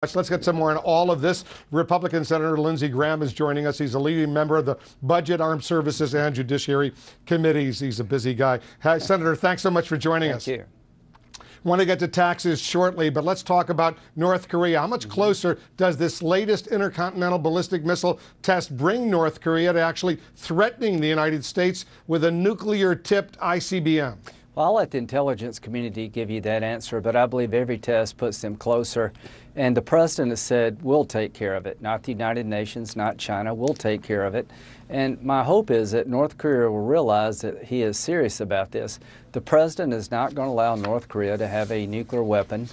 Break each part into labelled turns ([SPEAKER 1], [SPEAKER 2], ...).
[SPEAKER 1] Let's get some more on all of this. Republican Senator Lindsey Graham is joining us. He's a leading member of the Budget, Armed Services, and Judiciary Committees. He's a busy guy. Hi, Senator, thanks so much for joining us.
[SPEAKER 2] Thank you.
[SPEAKER 1] Want to get to taxes shortly, but let's talk about North Korea. How much closer does this latest intercontinental ballistic missile test bring North Korea to actually threatening the United States with a nuclear-tipped ICBM?
[SPEAKER 2] Well, I'll let the intelligence community give you that answer, but I believe every test puts them closer. And the president has said, we'll take care of it. Not the United Nations, not China. We'll take care of it. And my hope is that North Korea will realize that he is serious about this. The president is not going to allow North Korea to have a nuclear weapon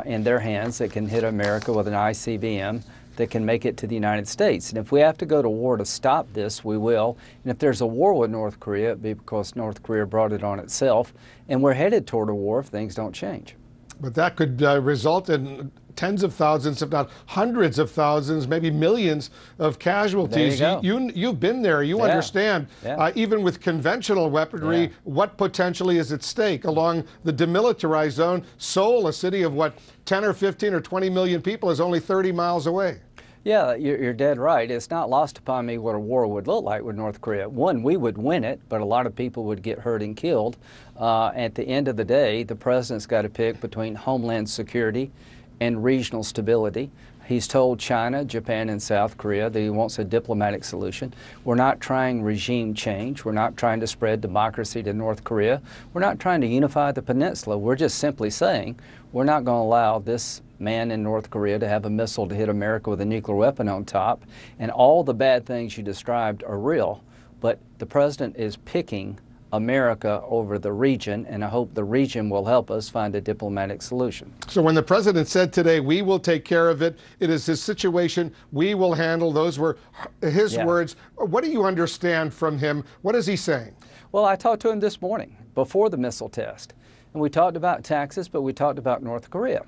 [SPEAKER 2] in their hands that can hit America with an ICBM that can make it to the United States. And if we have to go to war to stop this, we will. And if there's a war with North Korea, it'd be because North Korea brought it on itself. And we're headed toward a war if things don't change.
[SPEAKER 1] But that could result in tens of thousands, if not hundreds of thousands, maybe millions of casualties. You've been there. You understand, even with conventional weaponry, what potentially is at stake along the demilitarized zone. Seoul, a city of what, 10 or 15 or 20 million people, is only 30 miles away.
[SPEAKER 2] Yeah, you're dead right. It's not lost upon me what a war would look like with North Korea. One, we would win it, but a lot of people would get hurt and killed. At the end of the day, the president's got to pick between homeland security and regional stability. He's told China, Japan, and South Korea that he wants a diplomatic solution. We're not trying regime change. We're not trying to spread democracy to North Korea. We're not trying to unify the peninsula. We're just simply saying we're not going to allow this man in North Korea to have a missile to hit America with a nuclear weapon on top. And all the bad things you described are real, but the president is picking America over the region, and I hope the region will help us find a diplomatic solution.
[SPEAKER 1] So when the president said today, we will take care of it, it is his situation, we will handle, those were his words. What do you understand from him? What is he saying?
[SPEAKER 2] Well, I talked to him this morning before the missile test, and we talked about taxes, but we talked about North Korea.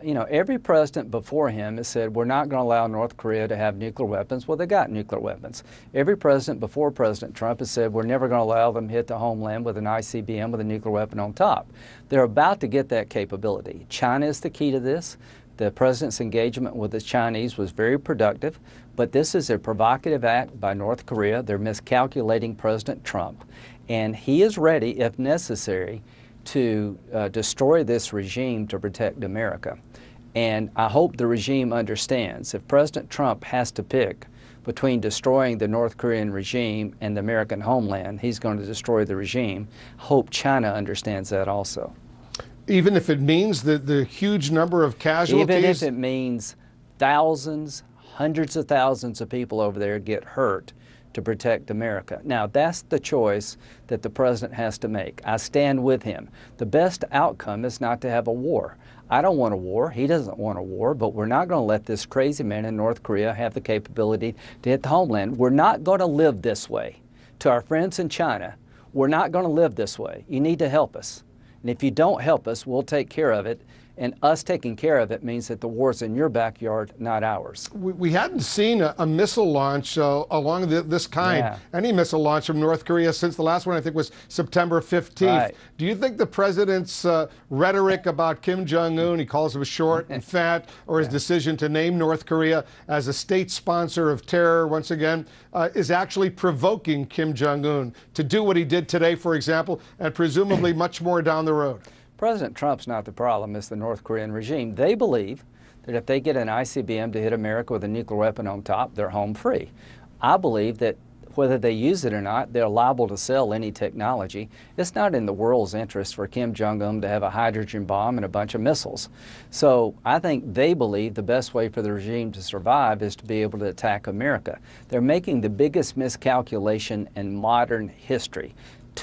[SPEAKER 2] You know, every president before him has said, we're not going to allow North Korea to have nuclear weapons. Well, they got nuclear weapons. Every president before President Trump has said, we're never going to allow them to hit the homeland with an ICBM with a nuclear weapon on top. They're about to get that capability. China is the key to this. The president's engagement with the Chinese was very productive, but this is a provocative act by North Korea. They're miscalculating President Trump, and he is ready, if necessary, to destroy this regime to protect America. And I hope the regime understands if President Trump has to pick between destroying the North Korean regime and the American homeland, he's going to destroy the regime. Hope China understands that also.
[SPEAKER 1] Even if it means the huge number of casualties?
[SPEAKER 2] Even if it means thousands, hundreds of thousands of people over there get hurt to protect America. Now, that's the choice that the president has to make. I stand with him. The best outcome is not to have a war. I don't want a war. He doesn't want a war, but we're not going to let this crazy man in North Korea have the capability to hit the homeland. We're not going to live this way. To our friends in China, we're not going to live this way. You need to help us. And if you don't help us, we'll take care of it. And us taking care of it means that the war's in your backyard, not ours.
[SPEAKER 1] We hadn't seen a missile launch along this kind, any missile launch from North Korea since the last one, I think, was September 15th.
[SPEAKER 2] Right.
[SPEAKER 1] Do you think the president's rhetoric about Kim Jong-un, he calls him short and fat, or his decision to name North Korea as a state sponsor of terror once again, is actually provoking Kim Jong-un to do what he did today, for example, and presumably much more down the road?
[SPEAKER 2] President Trump's not the problem, it's the North Korean regime. They believe that if they get an ICBM to hit America with a nuclear weapon on top, they're home free. I believe that whether they use it or not, they're liable to sell any technology. It's not in the world's interest for Kim Jong-un to have a hydrogen bomb and a bunch of missiles. So I think they believe the best way for the regime to survive is to be able to attack America. They're making the biggest miscalculation in modern history.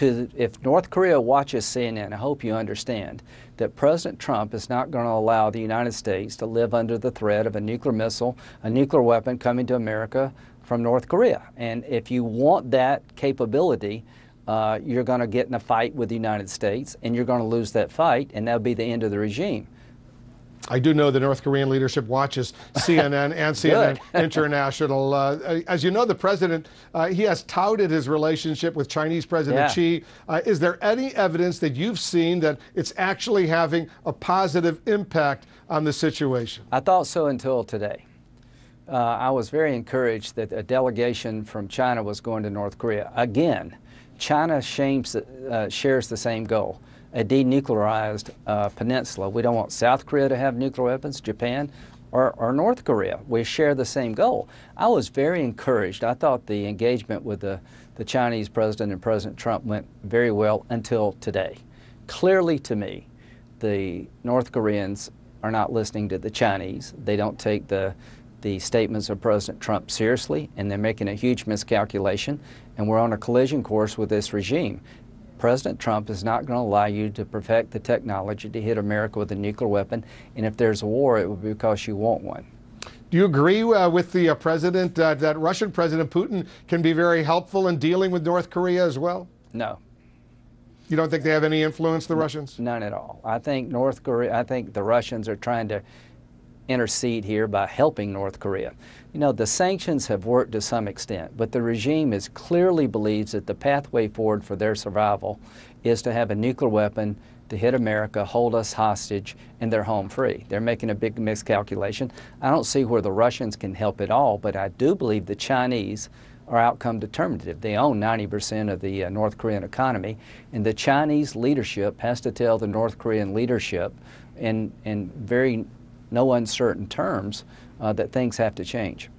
[SPEAKER 2] If North Korea watches CNN, I hope you understand that President Trump is not going to allow the United States to live under the threat of a nuclear missile, a nuclear weapon coming to America from North Korea. And if you want that capability, you're going to get in a fight with the United States, and you're going to lose that fight, and that'll be the end of the regime.
[SPEAKER 1] I do know the North Korean leadership watches CNN and CNN International. As you know, the president, he has touted his relationship with Chinese President Xi. Is there any evidence that you've seen that it's actually having a positive impact on the situation?
[SPEAKER 2] I thought so until today. I was very encouraged that a delegation from China was going to North Korea. Again, China shares the same goal, a denuclearized peninsula. We don't want South Korea to have nuclear weapons, Japan, or North Korea. We share the same goal. I was very encouraged. I thought the engagement with the Chinese president and President Trump went very well until today. Clearly to me, the North Koreans are not listening to the Chinese. They don't take the statements of President Trump seriously, and they're making a huge miscalculation, and we're on a collision course with this regime. President Trump is not going to allow you to perfect the technology to hit America with a nuclear weapon, and if there's a war, it will be because you want one.
[SPEAKER 1] Do you agree with the president that Russian President Putin can be very helpful in dealing with North Korea as well?
[SPEAKER 2] No.
[SPEAKER 1] You don't think they have any influence, the Russians?
[SPEAKER 2] None at all. I think the Russians are trying to intercede here by helping North Korea. You know, the sanctions have worked to some extent, but the regime clearly believes that the pathway forward for their survival is to have a nuclear weapon to hit America, hold us hostage, and they're home free. They're making a big miscalculation. I don't see where the Russians can help at all, but I do believe the Chinese are outcome determinative. They own 90% of the North Korean economy, and the Chinese leadership has to tell the North Korean leadership in very no uncertain terms that things have to change.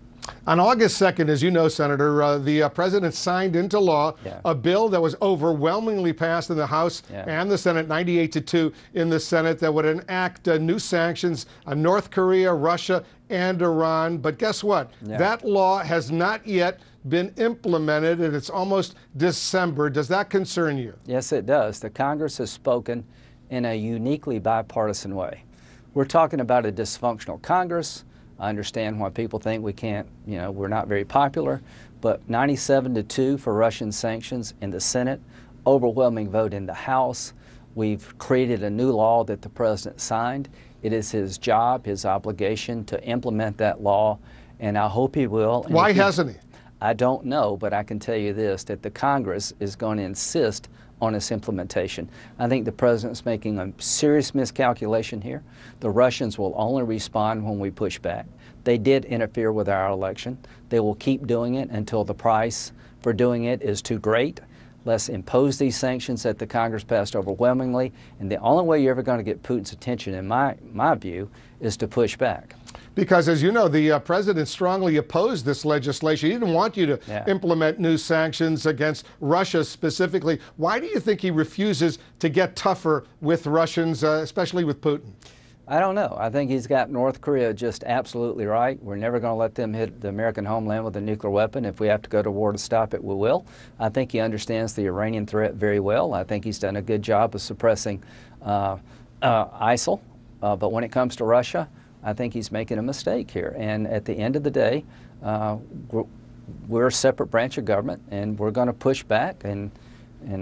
[SPEAKER 1] On August 2nd, as you know, Senator, the president signed into law a bill that was overwhelmingly passed in the House and the Senate, 98-2 in the Senate, that would enact new sanctions on North Korea, Russia, and Iran. But guess what? That law has not yet been implemented, and it's almost December. Does that concern you?
[SPEAKER 2] Yes, it does. The Congress has spoken in a uniquely bipartisan way. We're talking about a dysfunctional Congress. I understand why people think we can't, we're not very popular, but 97-2 for Russian sanctions in the Senate, overwhelming vote in the House. We've created a new law that the president signed. It is his job, his obligation to implement that law, and I hope he will.
[SPEAKER 1] Why hasn't he?
[SPEAKER 2] I don't know, but I can tell you this, that the Congress is going to insist on its implementation. I think the president's making a serious miscalculation here. The Russians will only respond when we push back. They did interfere with our election. They will keep doing it until the price for doing it is too great. Let's impose these sanctions that the Congress passed overwhelmingly, and the only way you're ever going to get Putin's attention, in my view, is to push back.
[SPEAKER 1] Because, as you know, the president strongly opposed this legislation. He didn't want you to implement new sanctions against Russia specifically. Why do you think he refuses to get tougher with Russians, especially with Putin?
[SPEAKER 2] I don't know. I think he's got North Korea just absolutely right. We're never going to let them hit the American homeland with a nuclear weapon. If we have to go to war to stop it, we will. I think he understands the Iranian threat very well. I think he's done a good job of suppressing ISIL. But when it comes to Russia, I think he's making a mistake here. And at the end of the day, we're a separate branch of government, and we're going to push back, and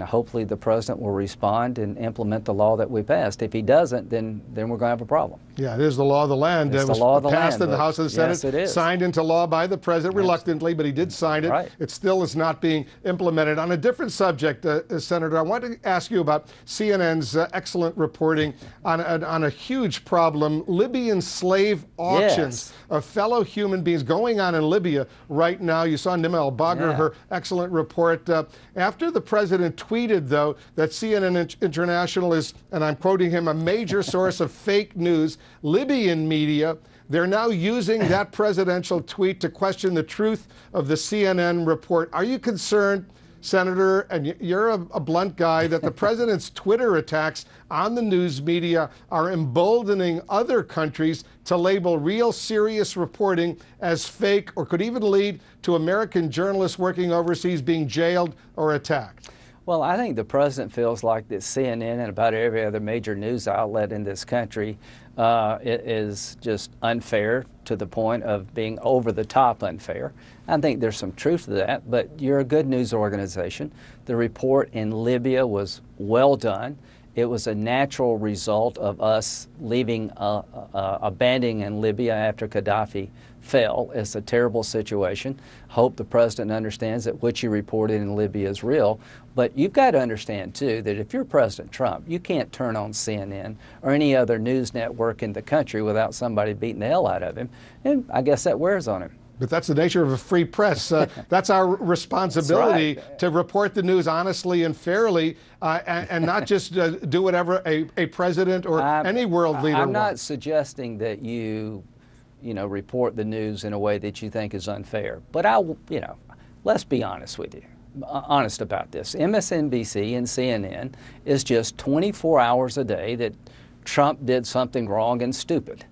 [SPEAKER 2] hopefully the president will respond and implement the law that we passed. If he doesn't, then we're going to have a problem.
[SPEAKER 1] Yeah, it is the law of the land.
[SPEAKER 2] It's the law of the land.
[SPEAKER 1] Passed in the House of the Senate,
[SPEAKER 2] yes, it is.
[SPEAKER 1] Signed into law by the president reluctantly, but he did sign it.
[SPEAKER 2] Right.
[SPEAKER 1] It still is not being implemented. On a different subject, Senator, I want to ask you about CNN's excellent reporting on a huge problem, Libyan slave auctions of fellow human beings going on in Libya right now. You saw Nima El-Bagr, her excellent report. After the president tweeted, though, that CNN International is, and I'm quoting him, a major source of fake news, Libyan media, they're now using that presidential tweet to question the truth of the CNN report. Are you concerned, Senator, and you're a blunt guy, that the president's Twitter attacks on the news media are emboldening other countries to label real serious reporting as fake, or could even lead to American journalists working overseas being jailed or attacked?
[SPEAKER 2] Well, I think the president feels like that CNN and about every other major news outlet in this country it is just unfair to the point of being over the top unfair. I think there's some truth to that, but you're a good news organization. The report in Libya was well done. It was a natural result of us leaving, abandoning Libya after Gaddafi fell. It's a terrible situation. Hope the president understands that what you reported in Libya is real. But you've got to understand, too, that if you're President Trump, you can't turn on CNN or any other news network in the country without somebody beating the hell out of him. And I guess that wears on him.
[SPEAKER 1] But that's the nature of a free press. That's our responsibility to report the news honestly and fairly, and not just do whatever a president or any world leader wants.
[SPEAKER 2] I'm not suggesting that you report the news in a way that you think is unfair. But let's be honest with you. Honest about this. MSNBC and CNN is just 24 hours a day that Trump did something wrong and stupid.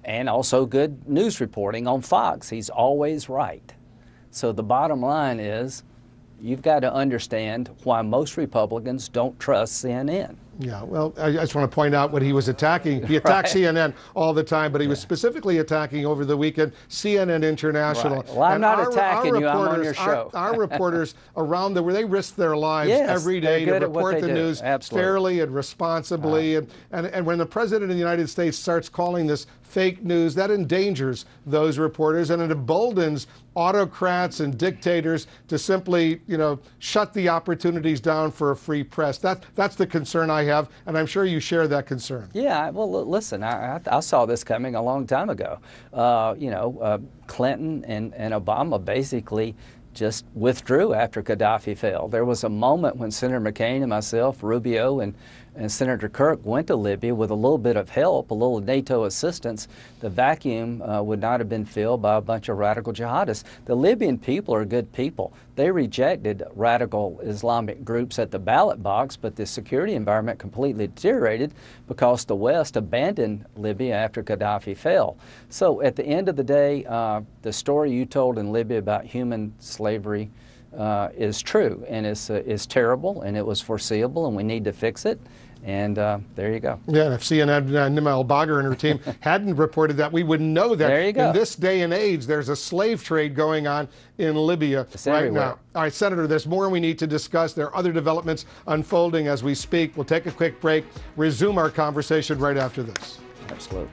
[SPEAKER 2] And also good news reporting on Fox. He's always right. So the bottom line is you've got to understand why most Republicans don't trust CNN.
[SPEAKER 1] Yeah, well, I just want to point out what he was attacking. He attacked CNN all the time, but he was specifically attacking over the weekend CNN International.
[SPEAKER 2] Right. Well, I'm not attacking you. I'm on your show.
[SPEAKER 1] Our reporters around where they risk their lives every day to report the news fairly and responsibly. And when the President of the United States starts calling this fake news, that endangers those reporters, and it emboldens autocrats and dictators to simply, shut the opportunities down for a free press. That's the concern I have, and I'm sure you share that concern.
[SPEAKER 2] Yeah, well, listen, I saw this coming a long time ago. Clinton and Obama basically just withdrew after Gaddafi fell. There was a moment when Senator McCain and myself, Rubio and Senator Kirk went to Libya with a little bit of help, a little NATO assistance. The vacuum would not have been filled by a bunch of radical jihadists. The Libyan people are good people. They rejected radical Islamic groups at the ballot box, but the security environment completely deteriorated because the West abandoned Libya after Gaddafi fell. So at the end of the day, the story you told in Libya about human slavery is true, and is terrible, and it was foreseeable, and we need to fix it. And there you go.
[SPEAKER 1] Yeah, and if CNN, Nima El-Bagher and her team hadn't reported that, we wouldn't know that.
[SPEAKER 2] There you go.
[SPEAKER 1] In this day and age, there's a slave trade going on in Libya right now. All right, Senator, there's more we need to discuss. There are other developments unfolding as we speak. We'll take a quick break, resume our conversation right after this.
[SPEAKER 2] Absolutely.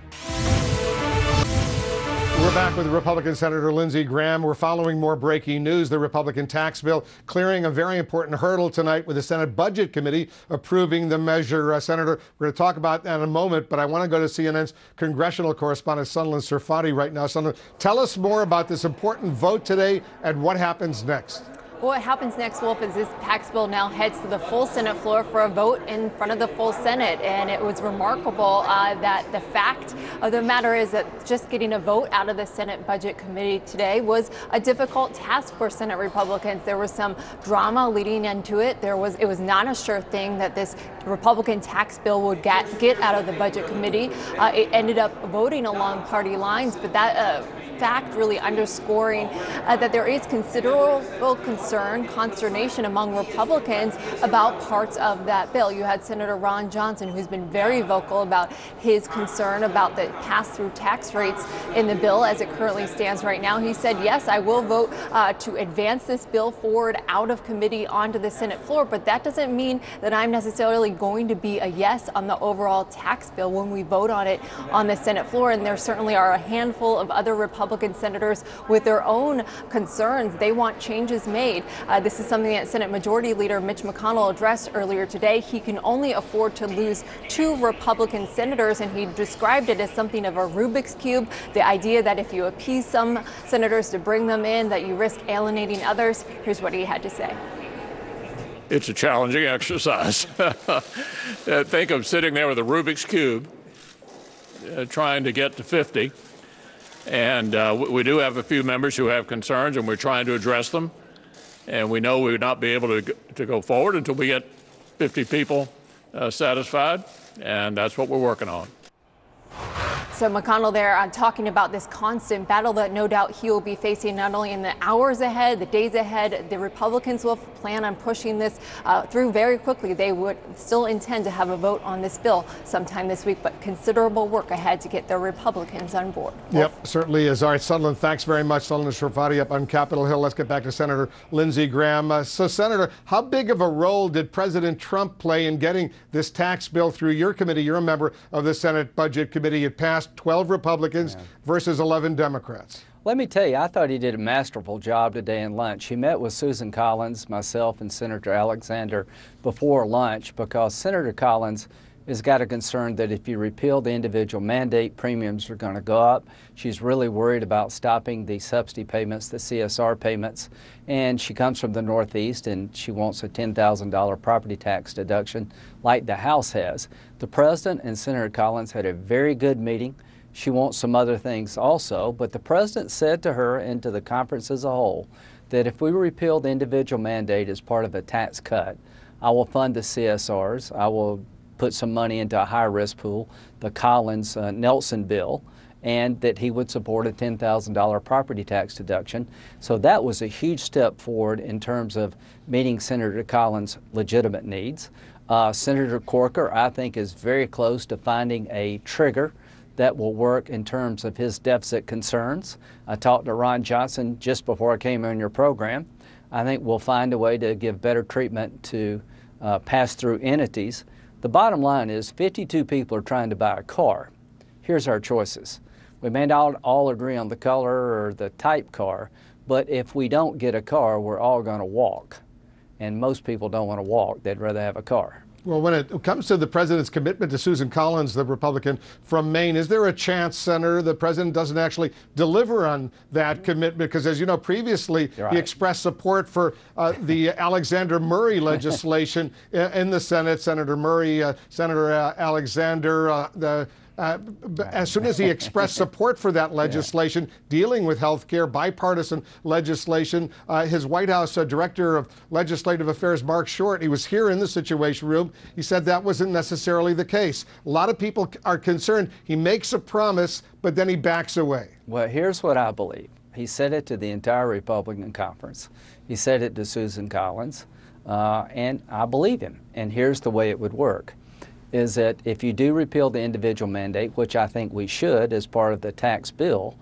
[SPEAKER 1] We're back with Republican Senator Lindsey Graham. We're following more breaking news. The Republican tax bill clearing a very important hurdle tonight with the Senate Budget Committee approving the measure. Senator, we're going to talk about that in a moment, but I want to go to CNN's congressional correspondent, Sunlen Serfati, right now. Sunlen, tell us more about this important vote today and what happens next.
[SPEAKER 3] What happens next, Wolf, is this tax bill now heads to the full Senate floor for a vote in front of the full Senate. And it was remarkable that the fact of the matter is that just getting a vote out of the Senate Budget Committee today was a difficult task for Senate Republicans. There was some drama leading into it. It was not a sure thing that this Republican tax bill would get out of the Budget Committee. It ended up voting along party lines, but that fact really underscoring that there is considerable consternation among Republicans about parts of that bill. You had Senator Ron Johnson, who's been very vocal about his concern about the pass-through tax rates in the bill as it currently stands right now. He said, yes, I will vote to advance this bill forward out of committee onto the Senate floor, but that doesn't mean that I'm necessarily going to be a yes on the overall tax bill when we vote on it on the Senate floor. And there certainly are a handful of other Republican senators with their own concerns. They want changes made. This is something that Senate Majority Leader Mitch McConnell addressed earlier today. He can only afford to lose 2 Republican senators, and he described it as something of a Rubik's Cube. The idea that if you appease some senators to bring them in, that you risk alienating others. Here's what he had to say.
[SPEAKER 4] It's a challenging exercise. Think of sitting there with a Rubik's Cube, trying to get to 50. And we do have a few members who have concerns, and we're trying to address them. And we know we would not be able to go forward until we get 50 people satisfied, and that's what we're working on.
[SPEAKER 3] So McConnell there talking about this constant battle that no doubt he will be facing not only in the hours ahead, the days ahead. The Republicans will plan on pushing this through very quickly. They would still intend to have a vote on this bill sometime this week, but considerable work ahead to get the Republicans on board.
[SPEAKER 1] Yep, certainly is. All right, Sutherland, thanks very much. Sutherland Srivastava up on Capitol Hill. Let's get back to Senator Lindsey Graham. So, Senator, how big of a role did President Trump play in getting this tax bill through your committee? You're a member of the Senate Budget Committee. It passed 12 Republicans versus 11 Democrats.
[SPEAKER 2] Let me tell you, I thought he did a masterful job today in lunch. He met with Susan Collins, myself, and Senator Alexander before lunch because Senator Collins has got a concern that if you repeal the individual mandate, premiums are going to go up. She's really worried about stopping the subsidy payments, the CSR payments, and she comes from the Northeast and she wants a $10,000 property tax deduction like the House has. The President and Senator Collins had a very good meeting. She wants some other things also, but the President said to her and to the conference as a whole that if we repeal the individual mandate as part of a tax cut, I will fund the CSRs, I will put some money into a high-risk pool, the Collins-Nelson bill, and that he would support a $10,000 property tax deduction. So that was a huge step forward in terms of meeting Senator Collins' legitimate needs. Senator Corker, I think, is very close to finding a trigger that will work in terms of his deficit concerns. I talked to Ron Johnson just before I came on your program. I think we'll find a way to give better treatment to pass-through entities. The bottom line is 52 people are trying to buy a car. Here's our choices. We may not all agree on the color or the type car, but if we don't get a car, we're all going to walk. And most people don't want to walk. They'd rather have a car.
[SPEAKER 1] Well, when it comes to the President's commitment to Susan Collins, the Republican from Maine, is there a chance, Senator, the President doesn't actually deliver on that commitment? Because, as you know, previously he expressed support for the Alexander Murray legislation in the Senate. Senator Murray, Senator Alexander, as soon as he expressed support for that legislation dealing with health care, bipartisan legislation, his White House Director of Legislative Affairs, Mark Short, he was here in the Situation Room. He said that wasn't necessarily the case. A lot of people are concerned. He makes a promise, but then he backs away.
[SPEAKER 2] Well, here's what I believe. He said it to the entire Republican conference. He said it to Susan Collins, and I believe him. And here's the way it would work. Is that if you do repeal the individual mandate, which I think we should as part of the tax bill,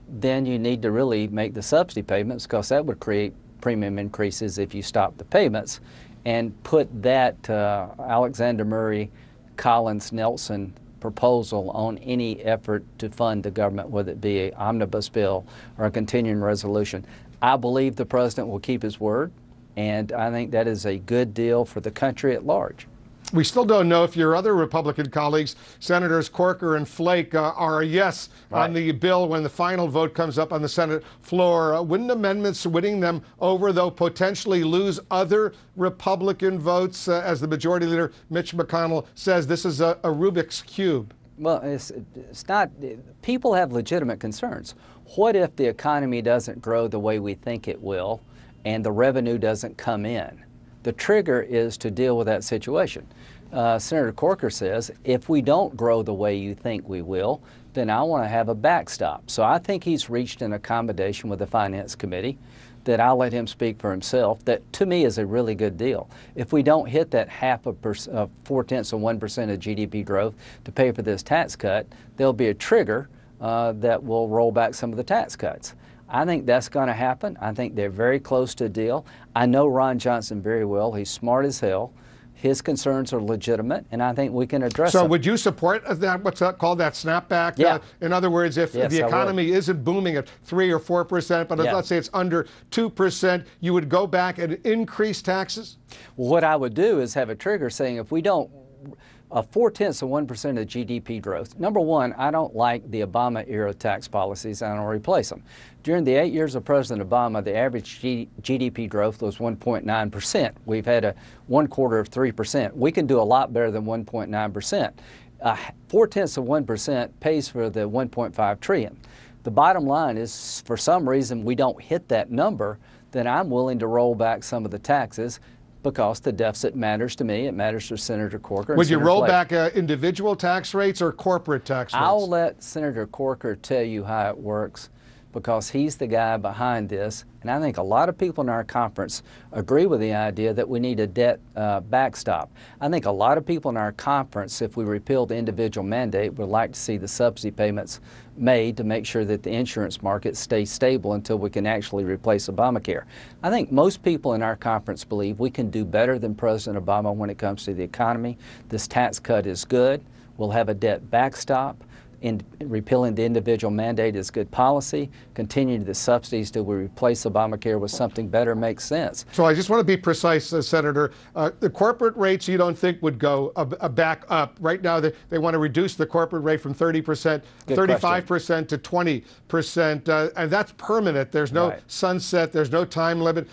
[SPEAKER 2] then you need to really make the subsidy payments because that would create premium increases if you stop the payments, and put that Alexander Murray, Collins, Nelson proposal on any effort to fund the government, whether it be an omnibus bill or a continuing resolution. I believe the President will keep his word, and I think that is a good deal for the country at large.
[SPEAKER 1] We still don't know if your other Republican colleagues, Senators Corker and Flake, are a yes on the bill when the final vote comes up on the Senate floor. Wouldn't amendments winning them over, though, potentially lose other Republican votes? As the Majority Leader Mitch McConnell says, this is a Rubik's Cube.
[SPEAKER 2] Well, it's not. People have legitimate concerns. What if the economy doesn't grow the way we think it will and the revenue doesn't come in? The trigger is to deal with that situation. Senator Corker says, if we don't grow the way you think we will, then I want to have a backstop. So I think he's reached an accommodation with the Finance Committee that I'll let him speak for himself, that to me is a really good deal. If we don't hit that 0.4% of GDP growth to pay for this tax cut, there'll be a trigger that will roll back some of the tax cuts. I think that's going to happen. I think they're very close to a deal. I know Ron Johnson very well. He's smart as hell. His concerns are legitimate, and I think we can address them.
[SPEAKER 1] So would you support that, what's that called, that snapback?
[SPEAKER 2] Yeah.
[SPEAKER 1] In other words, if the economy isn't booming at 3 or 4%, but let's say it's under 2%, you would go back and increase taxes?
[SPEAKER 2] Well, what I would do is have a trigger saying if we don't, 0.4% of GDP growth. Number one, I don't like the Obama-era tax policies. I don't replace them. During the 8 years of President Obama, the average GDP growth was 1.9%. We've had a 1/4 of 3%. We can do a lot better than 1.9%. 0.4% pays for the 1.5 trillion. The bottom line is, for some reason we don't hit that number, then I'm willing to roll back some of the taxes, because the deficit matters to me. It matters to Senator Corker.
[SPEAKER 1] Would you roll back individual tax rates or corporate tax rates?
[SPEAKER 2] I'll let Senator Corker tell you how it works, because he's the guy behind this. And I think a lot of people in our conference agree with the idea that we need a debt backstop. I think a lot of people in our conference, if we repeal the individual mandate, would like to see the subsidy payments made to make sure that the insurance market stays stable until we can actually replace Obamacare. I think most people in our conference believe we can do better than President Obama when it comes to the economy. This tax cut is good. We'll have a debt backstop. In repealing the individual mandate is good policy. Continuing the subsidies till we replace Obamacare with something better makes sense.
[SPEAKER 1] So I just want to be precise, Senator. The corporate rates you don't think would go back up. Right now they want to reduce the corporate rate from 30%, 35% to 20%, and that's permanent. There's no sunset. There's no time limit.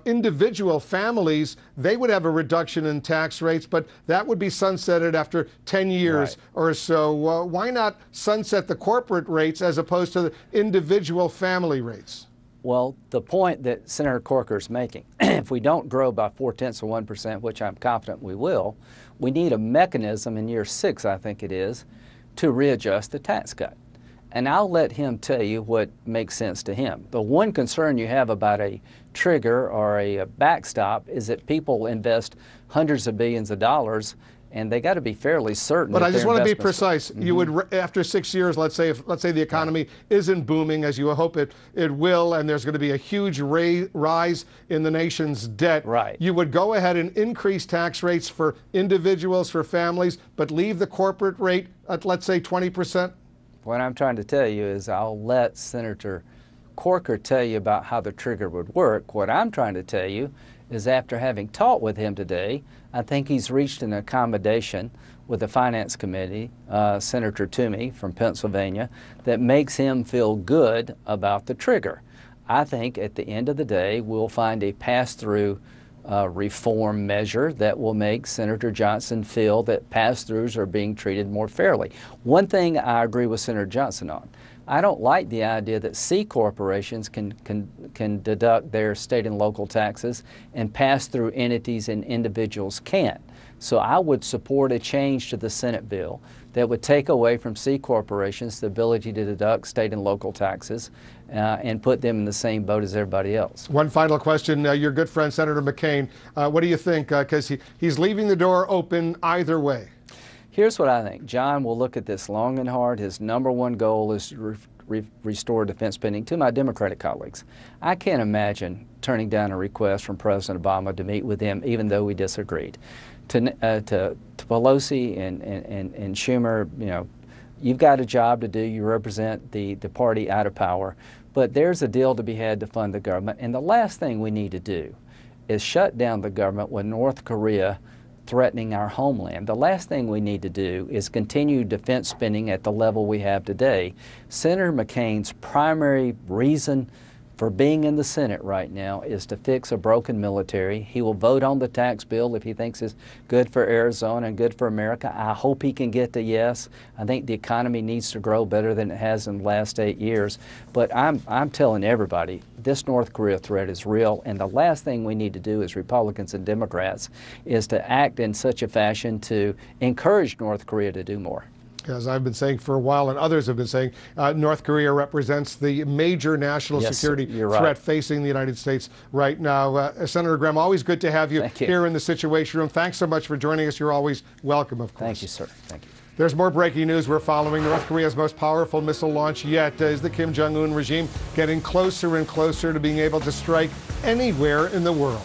[SPEAKER 1] Individual families, they would have a reduction in tax rates, but that would be sunsetted after 10 years or so. Why not sunset the corporate rates as opposed to the individual family rates?
[SPEAKER 2] Well, the point that Senator Corker is making, if we don't grow by 0.4%, which I'm confident we will, we need a mechanism in year 6, I think it is, to readjust the tax cut. And I'll let him tell you what makes sense to him. The one concern you have about a trigger or a backstop is that people invest hundreds of billions of dollars, and they got to be fairly certain.
[SPEAKER 1] But I just want to be precise. You would, after 6 years, let's say the economy isn't booming as you hope it will, and there's going to be a huge rise in the nation's debt. You would go ahead and increase tax rates for individuals, for families, but leave the corporate rate at, let's say, 20%.
[SPEAKER 2] What I'm trying to tell you is I'll let Senator Corker tell you about how the trigger would work. What I'm trying to tell you is after having talked with him today, I think he's reached an accommodation with the Finance Committee, Senator Toomey from Pennsylvania, that makes him feel good about the trigger. I think at the end of the day, we'll find a pass-through reform measure that will make Senator Johnson feel that pass-throughs are being treated more fairly. One thing I agree with Senator Johnson on, I don't like the idea that C corporations can deduct their state and local taxes and pass-through entities and individuals can't. So I would support a change to the Senate bill that would take away from C corporations the ability to deduct state and local taxes and put them in the same boat as everybody else.
[SPEAKER 1] One final question. Your good friend, Senator McCain, what do you think? Because he's leaving the door open either way.
[SPEAKER 2] Here's what I think. John will look at this long and hard. His number one goal is to restore defense spending. To my Democratic colleagues, I can't imagine turning down a request from President Obama to meet with him, even though we disagreed. To Pelosi and Schumer, you know, you've got a job to do. You represent the party out of power. But there's a deal to be had to fund the government. And the last thing we need to do is shut down the government with North Korea threatening our homeland. The last thing we need to do is continue defense spending at the level we have today. Senator McCain's primary reason for being in the Senate right now is to fix a broken military. He will vote on the tax bill if he thinks it's good for Arizona and good for America. I hope he can get to yes. I think the economy needs to grow better than it has in the last 8 years. But I'm telling everybody, this North Korea threat is real, and the last thing we need to do as Republicans and Democrats is to act in such a fashion to encourage North Korea to do more.
[SPEAKER 1] As I've been saying for a while, and others have been saying, North Korea represents the major national security threat facing the United States right now. Senator Graham, always good to have you here in the Situation Room. Thanks so much for joining us. You're always welcome, of course.
[SPEAKER 2] Thank you, sir. Thank you.
[SPEAKER 1] There's more breaking news we're following. North Korea's most powerful missile launch yet. Is the Kim Jong-un regime getting closer and closer to being able to strike anywhere in the world?